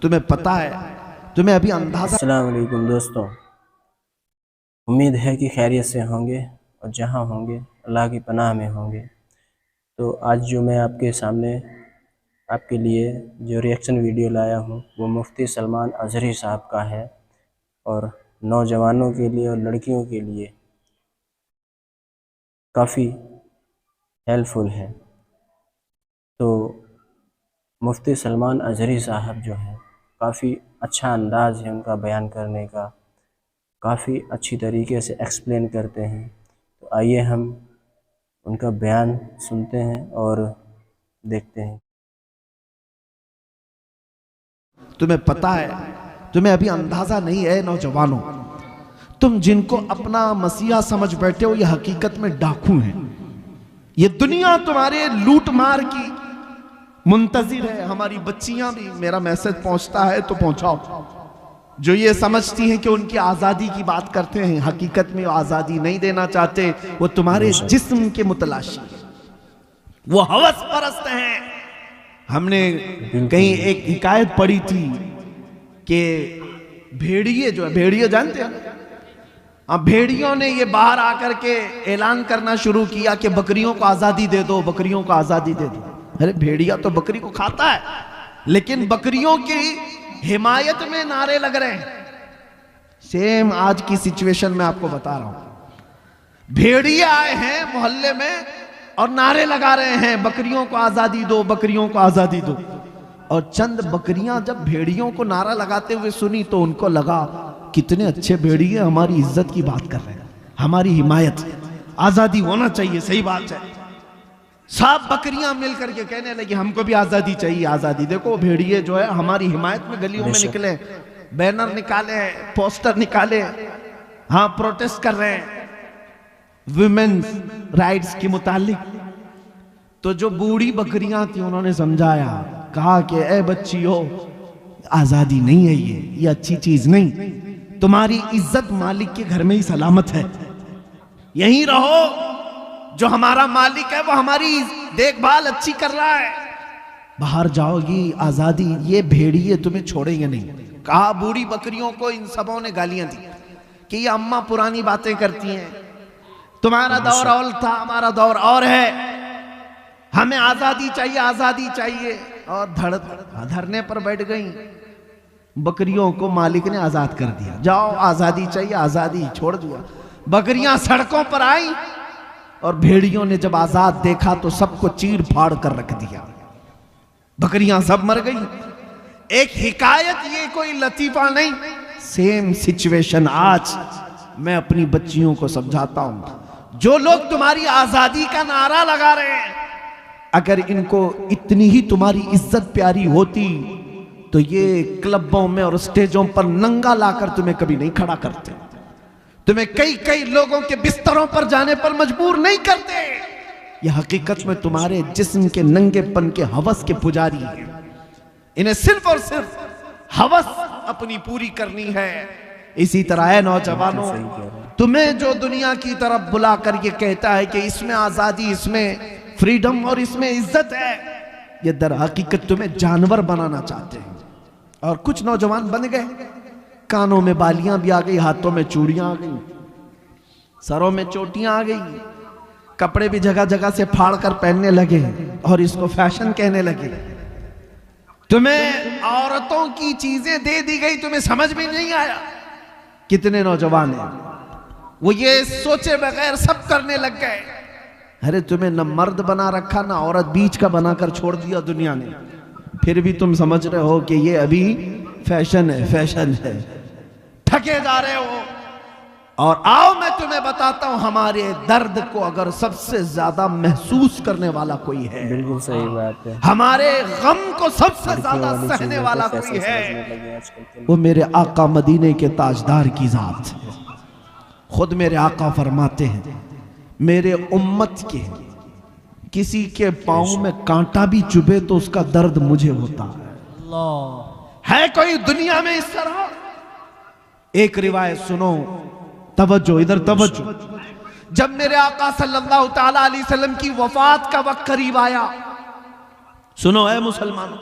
तुम्हें पता है, तुम्हें अभी अंदाजा। अस्सलाम वालेकुम दोस्तों, उम्मीद है कि खैरियत से होंगे और जहाँ होंगे अल्लाह की पनाह में होंगे। तो आज जो मैं आपके सामने आपके लिए जो रिएक्शन वीडियो लाया हूँ वो मुफ्ती सलमान अज़हरी साहब का है और नौजवानों के लिए और लड़कियों के लिए काफ़ी हेल्पफुल है। तो मुफ्ती सलमान अज़हरी साहब जो हैं काफ़ी अच्छा अंदाज़ है उनका बयान करने का, काफ़ी अच्छी तरीके से एक्सप्लेन करते हैं। तो आइए हम उनका बयान सुनते हैं और देखते हैं। तुम्हें पता है, तुम्हें अभी अंदाजा नहीं है नौजवानों, तुम जिनको अपना मसीहा समझ बैठे हो ये हकीकत में डाकू हैं। ये दुनिया तुम्हारे लूट मार की मुंतजिर है। हमारी बच्चियां भी, मेरा मैसेज पहुंचता है तो पहुंचाओ, जो ये समझती हैं कि उनकी आजादी की बात करते हैं, हकीकत में वो आजादी नहीं देना चाहते, वो तुम्हारे जिस्म के मुतलाशी, वो हवस परस्त हैं। हमने कहीं एक हिकायत पढ़ी थी कि भेड़िए जो है, भेड़िए जानते हैं, अब भेड़ियों ने ये बाहर आकर के ऐलान करना शुरू किया कि बकरियों को आजादी दे दो, बकरियों को आजादी दे दो। अरे भेड़िया तो बकरी को खाता है, लेकिन बकरियों की हिमायत में नारे लग रहे हैं। सेम आज की सिचुएशन में आपको बता रहा हूं, भेड़िए आए हैं मोहल्ले में और नारे लगा रहे हैं बकरियों को आजादी दो, बकरियों को आजादी दो। और चंद बकरियां जब भेड़ियों को नारा लगाते हुए सुनी तो उनको लगा कितने अच्छे भेड़िए हमारी इज्जत की बात कर रहे हैं, हमारी हिमायत, आजादी होना चाहिए। सही बात है। सब बकरियां मिलकर के कहने लगी हमको भी आजादी चाहिए, आजादी। देखो भेड़िए जो है हमारी हिमायत में गलियों में निकले, बैनर निकाले, पोस्टर निकाले, हाँ प्रोटेस्ट कर रहे हैं वुमेन्स राइट्स के मुतालिक। तो जो बूढ़ी बकरियां थी उन्होंने समझाया, कहा कि ए बच्चियों, आजादी नहीं है ये अच्छी चीज नहीं, तुम्हारी इज्जत मालिक के घर में ही सलामत है, यहीं रहो, जो हमारा मालिक है वो हमारी देखभाल अच्छी कर रहा है, बाहर जाओगी आजादी, ये भेड़िए तुम्हें छोड़ेंगे नहीं। कहा बूढ़ी बकरियों को इन सबों ने गालियां दी कि ये अम्मा पुरानी बातें करती हैं, तुम्हारा दौर और था, हमारा दौर और है, हमें आजादी चाहिए, आजादी चाहिए। और धरने पर बैठ गई। बकरियों को मालिक ने आजाद कर दिया, जाओ आजादी चाहिए, आजादी छोड़ दिया। बकरियां सड़कों पर आई और भेड़ियों ने जब आजाद देखा तो सबको चीर फाड़ कर रख दिया, बकरियां सब मर गई। एक हिकायत, ये कोई लतीफा नहीं। सेम सिचुएशन आज मैं अपनी बच्चियों को समझाता हूं। जो लोग तुम्हारी आजादी का नारा लगा रहे हैं, अगर इनको इतनी ही तुम्हारी इज्जत प्यारी होती तो ये क्लबों में और स्टेजों पर नंगा लाकर तुम्हें कभी नहीं खड़ा करते, तुम्हें कई कई लोगों के बिस्तरों पर जाने पर मजबूर नहीं करते। ये हकीकत में तुम्हारे जिस्म के नंगेपन के हवस के पुजारी हैं। इन्हें सिर्फ और सिर्फ हवस अपनी पूरी करनी है। इसी तरह है नौजवानों, तुम्हें जो दुनिया की तरफ बुला कर ये कहता है कि इसमें आजादी, इसमें फ्रीडम और इसमें इज्जत है, ये दर हकीकत तुम्हें जानवर बनाना चाहते हैं। और कुछ नौजवान बन गए, कानों में बालियां भी आ गई, हाथों में चूड़ियां आ गई, सरों में चोटियां आ गई, कपड़े भी जगह जगह से फाड़ कर पहनने लगे और इसको फैशन कहने लगे। तुम्हें औरतों की चीजें दे दी गई, तुम्हें समझ में नहीं आया। कितने नौजवान हैं वो ये सोचे बगैर सब करने लग गए। अरे तुम्हें न मर्द बना रखा, ना औरत, बीच का बनाकर छोड़ दिया दुनिया ने, फिर भी तुम समझ रहे हो कि ये अभी फैशन है, फैशन है, ठगे जा रहे हो। और आओ मैं तुम्हें बताता हूं, हमारे दर्द को अगर सबसे ज्यादा महसूस करने वाला कोई है, बिल्कुल सही बात है, हमारे गम को सबसे ज्यादा सहने वाला कोई है, वो मेरे आका मदीने के ताजदार की जात है। खुद मेरे आका फरमाते हैं, मेरे उम्मत के किसी के पांव में कांटा भी चुभे तो उसका दर्द मुझे होता है। अल्लाह, है कोई दुनिया में इस तरह? एक रिवायत सुनो, तवज्जो, इधर तवज्जो। जब मेरे आका सल्लल्लाहु ताला अलैहि वसल्लम की वफात का वक्त करीब आया, सुनो है मुसलमानों,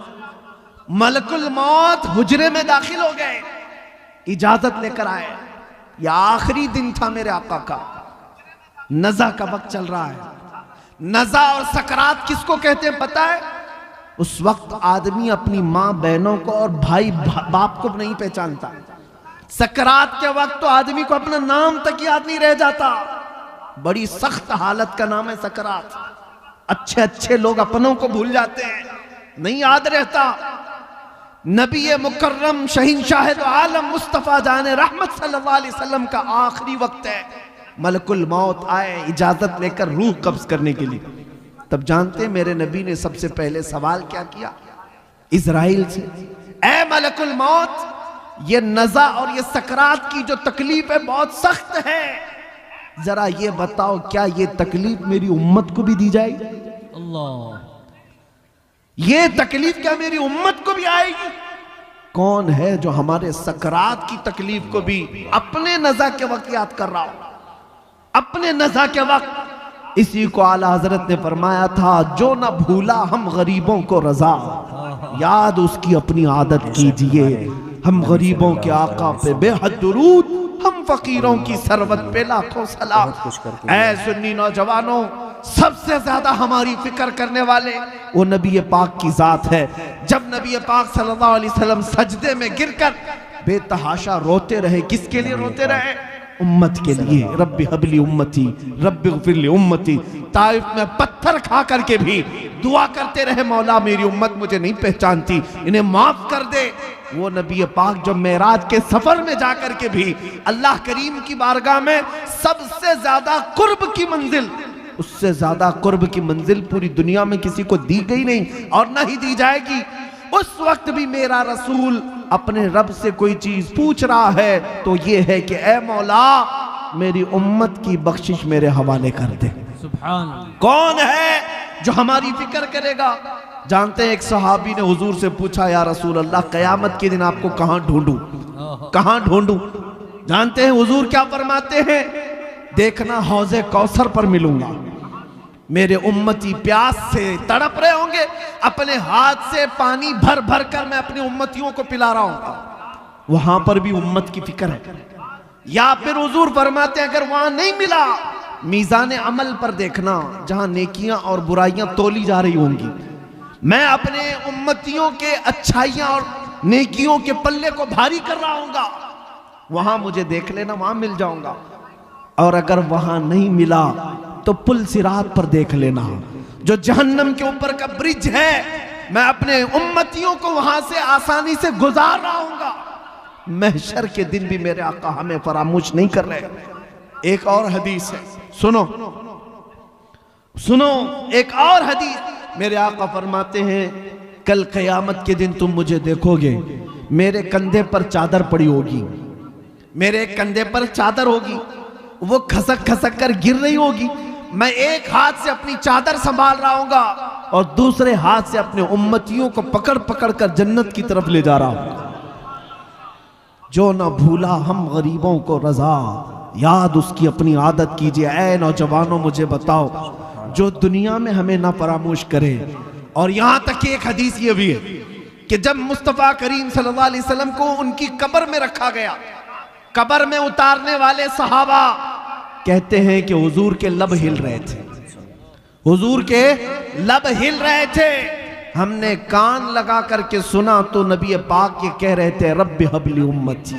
मलकुल मौत हुजरे में दाखिल हो गए, इजाजत लेकर आए। यह आखिरी दिन था मेरे आका का, नज़ा का वक्त चल रहा है। नज़ा और सकरात किसको कहते हैं पता है? उस वक्त आदमी अपनी माँ बहनों को और भाई बाप को नहीं पहचानता। सकरात के वक्त तो आदमी को अपना नाम तक याद नहीं रह जाता। बड़ी सख्त हालत का नाम है सकरात। अच्छे अच्छे लोग अपनों को भूल जाते हैं, नहीं याद रहता। नबी मुकर्रम शहींशाह दो आलम मुस्तफ़ा जाने रहमत सल्लल्लाहु अलैहि वसल्लम का आखिरी वक्त है। मलकुल मौत आए इजाजत लेकर रूह कब्ज करने के लिए। तब जानते हैं मेरे नबी ने सबसे पहले सवाल क्या किया इजराइल से? ऐ मलकुल मौत, ये नज़ा और ये सकरात की जो तकलीफ है बहुत सख्त है, जरा ये बताओ क्या ये तकलीफ मेरी उम्मत को भी दी जाएगी? अल्लाह, ये तकलीफ क्या मेरी उम्मत को भी आएगी? कौन है जो हमारे सकरात की तकलीफ को भी अपने नज़ा के वक्त याद कर रहा हो? अपने नज़ा के वक्त इसी को आला हजरत ने फरमाया था, जो ना भूला हम गरीबों को रजा, याद उसकी अपनी आदत कीजिए। हम गरीबों के आका पे बेहद दुरूद, हम फकीरों की सरवत पे लाखों सलाम। ऐ सुन्नी नौजवानों, सबसे ज्यादा हमारी फिक्र करने वाले वो नबी पाक की जात है। जब नबी पाक सल्लल्लाहु अलैहि वसल्लम सजदे में गिरकर बेतहाशा रोते रहे, किसके लिए रोते रहे? उम्मत के लिए। रब्बी हबली उम्मती, रब्बी ग़फिरली उम्मती। ताइफ में पत्थर खा करके भी दुआ करते रहे, मौला मेरी उम्मत मुझे नहीं पहचानती, इन्हें माफ कर दे। वो नबी पाक जो मेराज के सफर में जाकर के भी अल्लाह करीम की बारगाह में सबसे ज्यादा कुर्ब की मंजिल, उससे ज्यादा कुर्ब की मंजिल पूरी दुनिया में किसी को दी गई नहीं और ना ही दी जाएगी। उस वक्त भी मेरा रसूल अपने रब से कोई चीज पूछ रहा है तो ये है कि ऐ मौला मेरी उम्मत की बख्शिश मेरे हवाले कर दे। सुभान। कौन है जो हमारी फिक्र करेगा? जानते हैं एक सहाबी ने हुजूर से पूछा, या रसूल अल्लाह क़यामत के दिन आपको कहां ढूंढूं, कहां ढूंढूं? जानते हैं हुजूर क्या फरमाते हैं? देखना हौज़े कौसर पर मिलूंगा। मेरे उम्मती प्यास से तड़प रहे होंगे, अपने हाथ से पानी भर भर कर मैं अपनी उम्मतियों को पिला रहा हूं। वहां पर भी उम्मत की फिक्र है। या फिर हुजूर फरमाते हैं अगर वहां नहीं मिला, मीज़ान अमल पर देखना जहां नेकियां और बुराइयां तोली जा रही होंगी, मैं अपने उम्मतियों के अच्छाइयां और नेकियों के पल्ले को भारी कर रहा हूंगा। वहां मुझे देख लेना, वहां मिल जाऊंगा। और अगर वहां नहीं मिला तो पुल सिरात पर देख लेना, जो जहन्नम के ऊपर का ब्रिज है, मैं अपने उम्मतियों को वहां से आसानी से गुजार रहा हूंगा। महशर के दिन भी मेरे आका हमें फरामोश नहीं कर रहे। एक और हदीस है, सुनो सुनो, एक और हदीस। मेरे आका फरमाते हैं कल क़यामत के दिन तुम मुझे देखोगे, मेरे कंधे पर चादर पड़ी होगी, मेरे कंधे पर चादर होगी, वो खसक खसक कर गिर रही होगी। मैं एक हाथ से अपनी चादर संभाल रहा हूंगा और दूसरे हाथ से अपने उम्मतियों को पकड़ पकड़ कर जन्नत की तरफ ले जा रहा हूं। जो ना भूला हम गरीबों को रजा, याद उसकी अपनी आदत कीजिए। ऐ नौजवानों मुझे बताओ, जो दुनिया में हमें ना फरामोश करे। और यहां तक कि एक हदीस ये भी है कि जब मुस्तफ़ा करीम सल्लल्लाहु अलैहि वसल्लम को उनकी कब्र में रखा गया, कब्र में उतारने वाले सहाबा कहते हैं कि हुजूर के लब हिल रहे थे, हुजूर के लब हिल रहे थे। हमने कान लगा करके सुना तो नबी पाक ये कह रहे थे, रब्बि हबली उम्मती,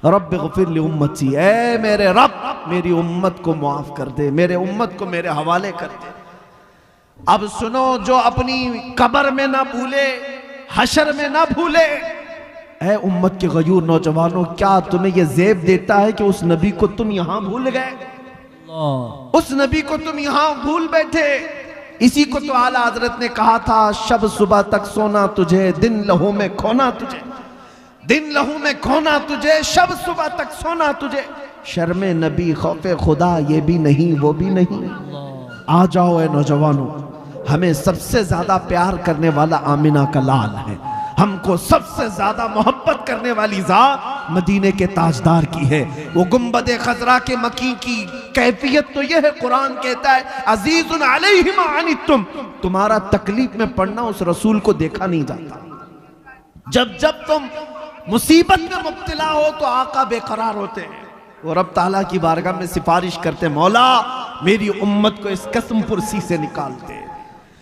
रब्बि ग़फिरली उम्मती, ऐ मेरे रब मेरी उम्मत को माफ कर दे, मेरे उम्मत को मेरे हवाले कर दे। अब सुनो, जो अपनी कब्र में ना भूले, हशर में ना भूले। ऐ उम्मत के गयूर नौजवानों, क्या तुम्हें यह ज़ेब देता है कि उस नबी को तुम यहां भूल गए, उस नबी को तुम यहां भूल बैठे? इसी को तो आला हजरत ने कहा था, शब सुबह तक सोना तुझे, दिन लहू में खोना तुझे, दिन लहू में खोना तुझे, शब सुबह तक सोना तुझे। शर्मे नबी खौफे खुदा ये भी नहीं वो भी नहीं। आ जाओ ऐ नौजवानों, हमें सबसे ज्यादा प्यार करने वाला आमिना का लाल है, हमको सबसे ज्यादा मोहब्बत करने वाली ज़ात मदीने के ताजदार की है। वो गुंबदे खजरा के मकी की कैफियत तो यह है, कुरान कहता है अजीजुन अलैहि मा अनितुम, तुम्हारा तकलीफ में पड़ना उस रसूल को देखा नहीं जाता। जब जब तुम मुसीबत में मुब्तला हो तो आका बेकरार होते हैं और रब ताला की बारगाह में सिफारिश करते, मौला मेरी उम्मत को इस कसम पुरसी से निकाल दे,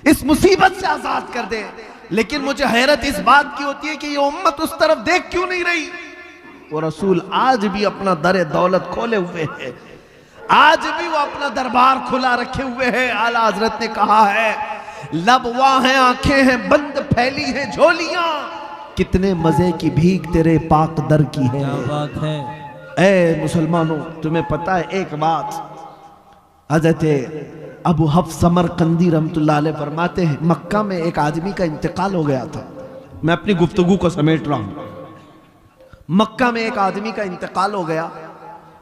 इस मुसीबत से आजाद कर दे। लेकिन मुझे हैरत इस बात की होती है कि ये उम्मत उस तरफ देख क्यों नहीं रही। वो रसूल आज भी अपना दर दौलत खोले हुए है, आज भी वो अपना दरबार खुला रखे हुए हैं। आला हजरत ने कहा है, लब वाह हैं, आंखें हैं बंद, फैली हैं झोलियां, कितने मजे की भीख तेरे पाक दर की है। क्या बात है। ऐ मुसलमानों, तुम्हें पता है एक बात, हजरत अबू हफ्स समरकंदी रहमतुल्लाह अलैह फरमाते हैं, मक्का में एक आदमी का इंतकाल हो गया था। मैं अपनी गुफ्तगू को समेट रहा हूं। मक्का में एक आदमी का इंतकाल हो गया,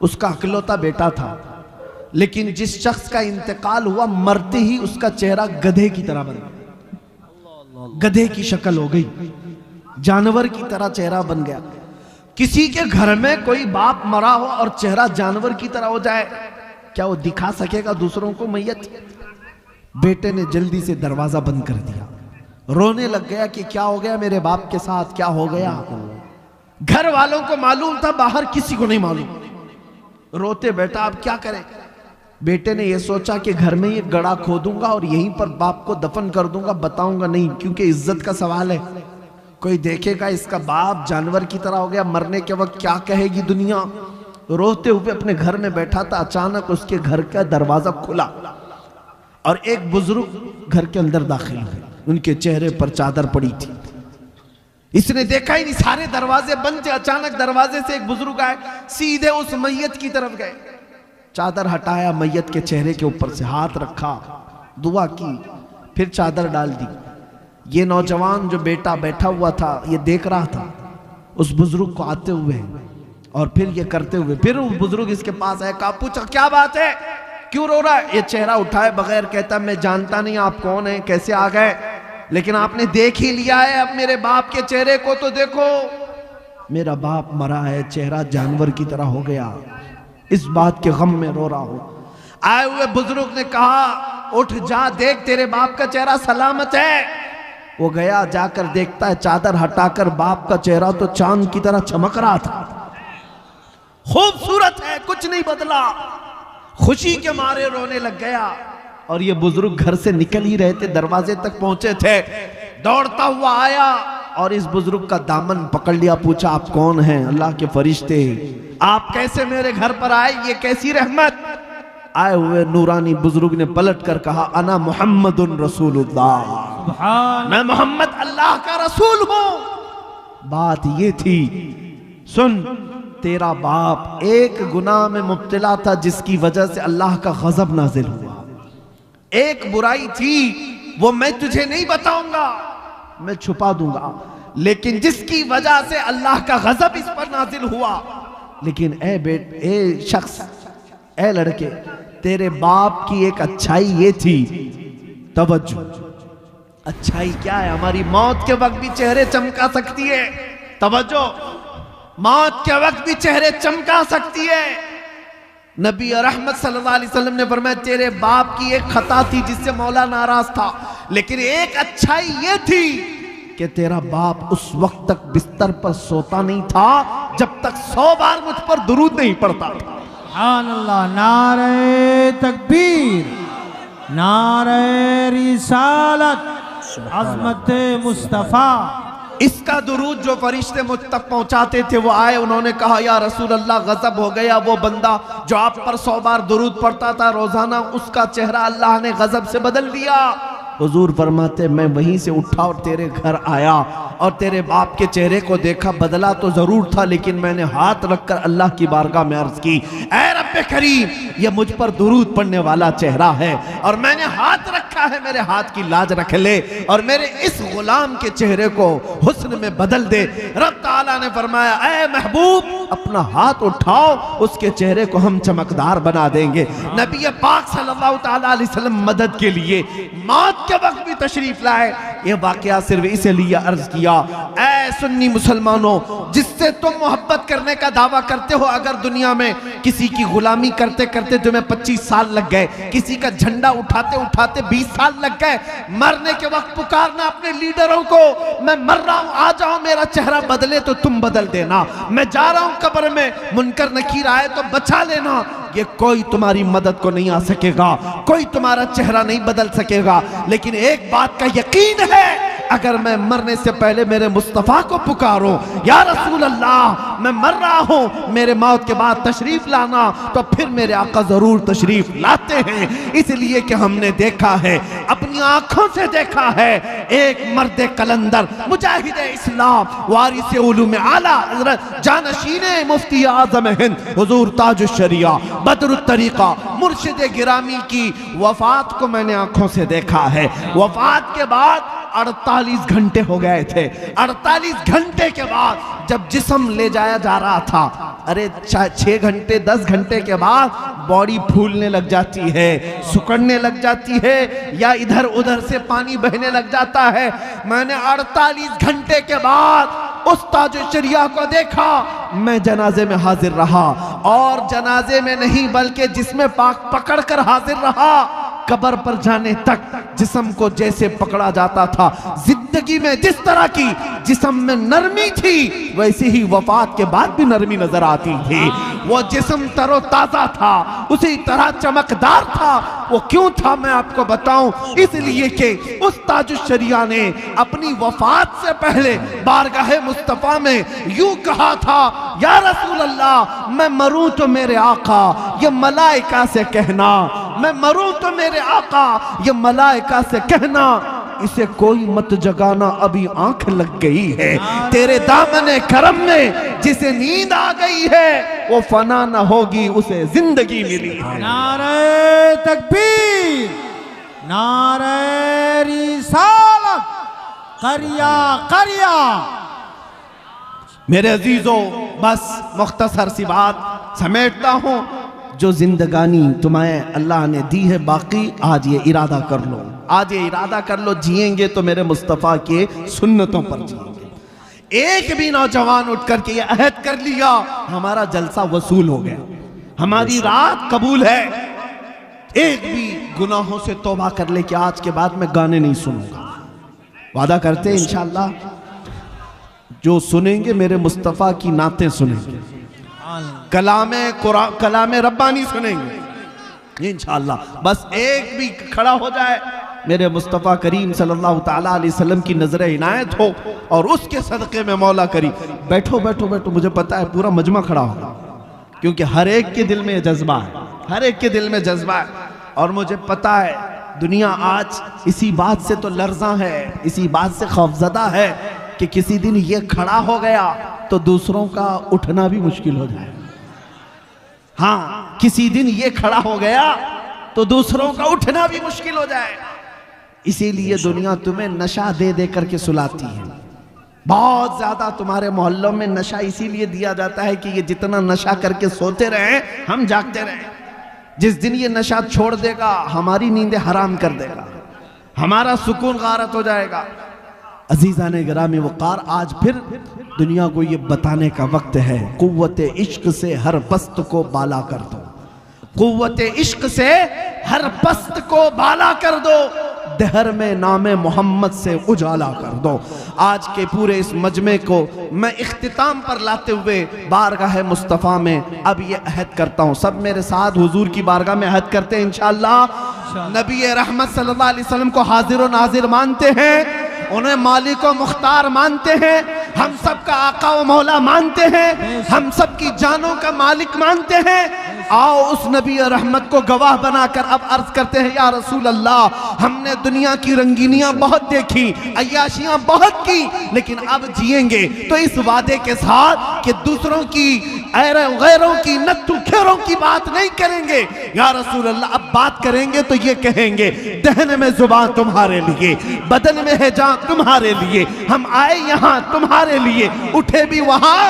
उसका इकलौता बेटा था, लेकिन जिस शख्स का इंतकाल हुआ मरते ही उसका चेहरा गधे की तरह बन गया, गधे की शक्ल हो गई, जानवर की तरह चेहरा बन गया। किसी के घर में कोई बाप मरा हो और चेहरा जानवर की तरह हो जाए, क्या वो दिखा सकेगा दूसरों को मैयत? बेटे ने जल्दी से दरवाजा बंद कर दिया, रोने लग गया कि क्या हो गया मेरे बाप के साथ, क्या हो गया। घर वालों को मालूम था, बाहर किसी को नहीं मालूम। रोते बेटा अब क्या करें। बेटे ने यह सोचा कि घर में ये गड़ा खोदूंगा और यहीं पर बाप को दफन कर दूंगा, बताऊंगा नहीं, क्योंकि इज्जत का सवाल है। कोई देखेगा इसका बाप जानवर की तरह हो गया, मरने के वक्त क्या कहेगी दुनिया। रोते हुए अपने घर में बैठा था, अचानक उसके घर का दरवाजा खुला और एक बुजुर्ग घर के अंदर दाखिल हुए। उनके चेहरे पर चादर पड़ी थी। इसने देखा ही नहीं, सारे दरवाजे बंद थे। अचानक दरवाजे से एक बुजुर्ग आए, सीधे उस मैयत की तरफ गए, चादर हटाया, मैयत के चेहरे के ऊपर से हाथ रखा, दुआ की, फिर चादर डाल दी। ये नौजवान जो बेटा बैठा हुआ था ये देख रहा था उस बुजुर्ग को आते हुए और फिर ये करते हुए। फिर वो बुजुर्ग इसके पास आया, कहा पूछा क्या बात है, क्यों रो रहा है। ये चेहरा उठाए बगैर कहता, मैं जानता नहीं आप कौन है, कैसे आ गए, लेकिन आपने देख ही लिया है, अब मेरे बाप के चेहरे को तो देखो। मेरा बाप मरा है, चेहरा जानवर की तरह हो गया, इस बात के गम में रो रहा हूं। आए हुए बुजुर्ग ने कहा, उठ जा, देख तेरे बाप का चेहरा सलामत है। वो गया, जाकर देखता है चादर हटाकर बाप का चेहरा तो चांद की तरह चमक रहा था, खूबसूरत है, कुछ नहीं बदला। खुशी के मारे रोने लग गया। और ये बुजुर्ग घर से निकल ही रहे थे, दरवाजे तक पहुंचे थे, दौड़ता हुआ आया और इस बुजुर्ग का दामन पकड़ लिया, पूछा आप कौन हैं। अल्लाह के फरिश्ते, आप कैसे मेरे घर पर आए, ये कैसी रहमत। आए हुए नूरानी बुजुर्ग ने पलट कर कहा, अना मुहम्मदुन रसूलुल्लाह, मैं मोहम्मद अल्लाह का रसूल हूं। बात ये थी, सुन, तेरा बाप एक गुनाह में मुब्तला था जिसकी वजह से अल्लाह का गजब नाजिल हुआ। एक बुराई थी, वो मैं तुझे नहीं बताऊंगा, मैं छुपा दूंगा, लेकिन जिसकी वजह से अल्लाह का गजब इस पर नाजिल हुआ। लेकिन ए शख्स, ए लड़के, तेरे बाप की एक अच्छाई ये थी, तवज्जो, अच्छाई क्या है, हमारी मौत के वक्त भी चेहरे चमका सकती है। तवज्जो, मौत के वक्त भी चेहरे चमका सकती है। नबी रहमत सल्लल्लाहु अलैहि वसल्लम ने फरमाया, तेरे बाप की एक खता थी जिससे मौला नाराज था, लेकिन एक अच्छाई ये थी कि तेरा बाप उस वक्त तक बिस्तर पर सोता नहीं था जब तक 100 बार मुझ पर दुरूद नहीं पड़ता था। सुभान अल्लाह, नारे तकबीर, नारे रिसालत, अज़मत मुस्तफ़ा। इसका दुरूद जो फरिश्ते मुझ तक पहुंचाते थे वो आए, उन्होंने कहा, या रसूल अल्लाह, गजब हो गया, वो बंदा जो आप पर 100 बार दुरूद पढ़ता था रोजाना, उसका चेहरा अल्लाह ने गजब से बदल दिया। हुजूर फरमाते, मैं वहीं से उठा और तेरे घर आया और तेरे बाप के चेहरे को देखा, बदला तो जरूर था, लेकिन मैंने हाथ रखकर अल्लाह की बारगाह में अर्ज की, ऐ रब्बे करीम, ये मुझ पर दुरूद पढ़ने वाला चेहरा है और मैंने हाथ रखा है, मेरे हाथ की लाज रख ले और मेरे इस गुलाम के चेहरे को हुस्न में बदल दे। रब ताला ने फरमाया, ऐ महबूब, अपना हाथ उठाओ, उसके चेहरे को हम चमकदार बना देंगे। नबी पाक सल्लल्लाहु ताला अलैहि वसल्लम मदद के लिए मौत के वक्त भी तशरीफ लाए। ये वाकया सिर्फ इसलिए अर्ज किया, ऐ सुन्नी मुसलमानों, जिससे तुम मोहब्बत करने का दावा करते हो, अगर दुनिया में किसी की गुलामी करते करते तुम्हें 25 साल लग गए, किसी का झंडा उठाते उठाते 20 साल लग गए। मरने के वक्त पुकारना अपने लीडरों को, मैं मर रहा हूं, आ जाओ, मेरा चेहरा बदले तो तुम बदल देना, मैं जा रहा हूं कब्र में, मुनकर नकीर आए तो बचा लेना। ये कोई तुम्हारी मदद को नहीं आ सकेगा, कोई तुम्हारा चेहरा नहीं बदल सकेगा। लेकिन एक बात का यकीन है, अगर मैं मरने से पहले मेरे मुस्तफ़ा को पुकारूं, या रसूल अल्लाह मैं मर रहा हूं, मेरे मौत के बाद तशरीफ लाना, तो फिर मेरे आका जरूर तशरीफ लाते हैं। इसलिए कि हमने देखा है, अपनी आंखों से देखा है, एक मर्द कलंदर, मुजाहिद इस्लाम, वारिस उलूम आला हज़रत जानशीन मुफ्ती आज़म हिंद हुजूर ताजुश शरिया बदरुत तरीका मुर्शिद गिरामी की वफात को मैंने आंखों से देखा है। वफात के बाद 48 घंटे हो गए थे। 48 घंटे के बाद जब जिस्म ले जाया जा रहा था, अरे 6 घंटे 10 घंटे के बाद बॉडी फूलने लग जाती है, सुकड़ने लग जाती है, या इधर उधर से पानी बहने लग जाता है। मैंने 48 घंटे के बाद उस ताजुशरिया को देखा। मैं जनाजे में हाजिर रहा, और जनाजे में नहीं बल्कि जिसमें पाक पकड़ कर हाजिर रहा। कब्र पर जाने तक जिस्म को जैसे पकड़ा जाता था, जिंदगी में जिस तरह की जिस्म में नरमी थी, वैसे ही वफात के बाद भी नरमी नजर आती थी। वो जिस्म तरोताजा था, उसी तरह चमकदार था। वो क्यों था मैं आपको बताऊं, इसलिए कि उस ताजुशरिया ने अपनी वफात से पहले बारगाहे मुस्तफा में यूं कहा था, या रसूल अल्लाह मैं मरूं तो मेरे आका ये मलाइका से कहना, मैं मरूं तो मेरे आका ये मलाइका से कहना, इसे कोई मत जगाना, अभी आंख लग गई है। तेरे दामने करम में जिसे नींद आ गई है, वो फना न होगी, उसे जिंदगी मिली है। नारे तकबीर, नारे रिसालत, करिया करिया। मेरे अजीजों, बस मुख्तसर सी बात समेटता हूं। जो जिंदगानी तुम्हें अल्लाह ने दी है बाकी, आज ये इरादा कर लो, आज ये इरादा कर लो, जिएंगे तो मेरे मुस्तफ़ा के सुन्नतों पर जिएंगे। एक भी नौजवान उठ करके ये अहद कर लिया, हमारा जलसा वसूल हो गया, हमारी रात कबूल है। एक भी गुनाहों से तौबा कर ले कि आज के बाद मैं गाने नहीं सुनूंगा। वादा करते हैं इंशाअल्लाह, जो सुनेंगे मेरे मुस्तफ़ा की नातें सुनेंगे, कलामे रब्बानी सुनेंगे इंशाअल्लाह। बस एक भी खड़ा हो जाए, मेरे मुस्तफ़ा करीम सल्लल्लाहु ताला अलैहि वसल्लम की नजर इनायत हो, और उसके सदक़े में मौला करी। बैठो बैठो बैठो, मुझे पता है पूरा मजमा खड़ा होगा, क्योंकि हर एक के दिल में ये जज्बा है, हर एक के दिल में जज्बा है। और मुझे पता है दुनिया आज इसी बात से तो लर्ज़ा है, इसी बात से खौफज़दा है कि किसी दिन ये खड़ा हो गया तो दूसरों का उठना भी मुश्किल हो जाए। हाँ, किसी दिन ये खड़ा हो गया तो दूसरों का उठना भी मुश्किल हो जाए। इसीलिए दुनिया तुम्हें नशा दे दे करके सुलाती है। बहुत ज्यादा तुम्हारे मोहल्लों में नशा इसीलिए दिया जाता है कि ये जितना नशा करके सोते रहे, हम जागते रहे। जिस दिन ये नशा छोड़ देगा, हमारी नींदें हराम कर देगा, हमारा सुकून गारत हो जाएगा। अजीज़ाने गिरामी वक़ार, आज फिर दुनिया को ये बताने का वक्त है, कुव्वत इश्क से हर पस्त को बाला कर दो, कुव्वत इश्क से हर पस्त को बाला कर दो, दहर में नामे मोहम्मद से उजाला कर दो। आज के पूरे इस मजमे को मैं इख्तिताम पर लाते हुए बारगाह मुस्तफ़ा में अब ये अहद करता हूँ। सब मेरे साथ हुजूर की बारगाह में अहद करते हैं इंशाअल्लाह। नबी रहमत सल्लल्लाहु अलैहि वसल्लम को हाजिर व नाजिर मानते हैं, उन्हें मालिक व मुख्तार मानते हैं, हम सब का आका व मौला मानते हैं, हम सब की जानों का मालिक मानते हैं। आओ उस नबी रहमत को गवाह बनाकर अब अर्ज करते हैं, या रसूल अल्लाह, हमने दुनिया की रंगीनियां बहुत देखी, अय्याशियां बहुत की, लेकिन अब जिएंगे तो इस वादे के साथ कि दूसरों की गैरों की नत्थु खेरों की बात नहीं करेंगे। या रसूल अल्लाह, अब बात करेंगे तो ये कहेंगे, दहन में जुबान तुम्हारे लिए, बदन में है जान तुम्हारे लिए, हम आए यहाँ तुम्हारे लिए, उठे भी वहां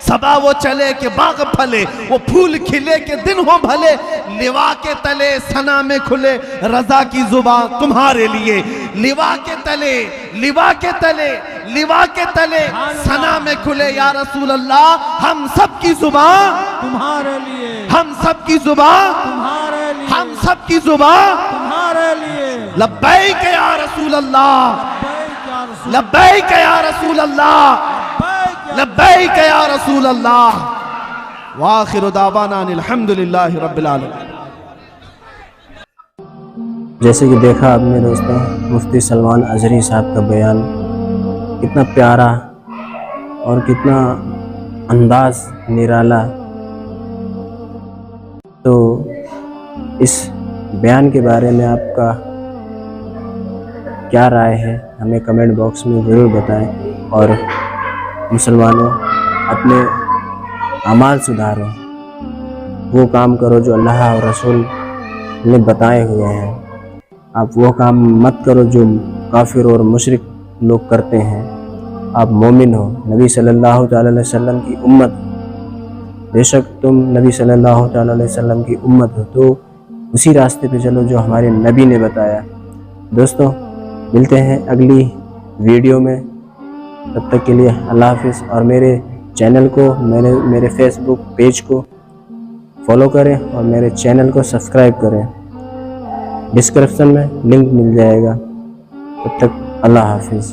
सबा वो चले के बाग फले, वो फूल खिले के दिन हो भले, लिवा के तले सना में खुले, रजा की जुबान तुम्हारे लिए, लिवा के तले, लिवा के तले, लिवा के तले सना में खुले। या रसूल अल्लाह, हम सब की जुबान तुम्हारे लिए, हम सब की जुबान तुम्हारे लिए, हम सब की जुबान तुम्हारे हमारे लिए लब्बैक या रसूल अल्लाह, लब्बैक या रसूल लब्बैक या रसूल अल्लाह, लब्बैक लब्बैक या रसूल अल्लाह। वाखिर दावाना अल्हम्दुलिल्लाहि रब्बिल आलमीन। जैसे कि देखा आपने दोस्तों, मुफ्ती सलमान अजहरी साहब का बयान कितना प्यारा और कितना अंदाज निराला। तो इस बयान के बारे में आपका क्या राय है, हमें कमेंट बॉक्स में ज़रूर बताएं। और मुसलमानों, अपने अमाल सुधारो, वो काम करो जो अल्लाह और रसूल ने बताए हुए हैं। आप वो काम मत करो जो काफिर और मुशरिक लोग करते हैं। आप मोमिन हो, नबी सल्लल्लाहु अलैहि वसल्लम की उम्मत हो। बेशक तुम नबी सल्लल्लाहु अलैहि वसल्लम की उम्मत हो, तो उसी रास्ते पे चलो जो हमारे नबी ने बताया। दोस्तों, मिलते हैं अगली वीडियो में, तब तक के लिए अल्लाह हाफिज़। और मेरे चैनल को, मेरे फेसबुक पेज को फॉलो करें और मेरे चैनल को सब्सक्राइब करें। डिस्क्रिप्शन में लिंक मिल जाएगा। तब तक अल्लाह हाफिज़।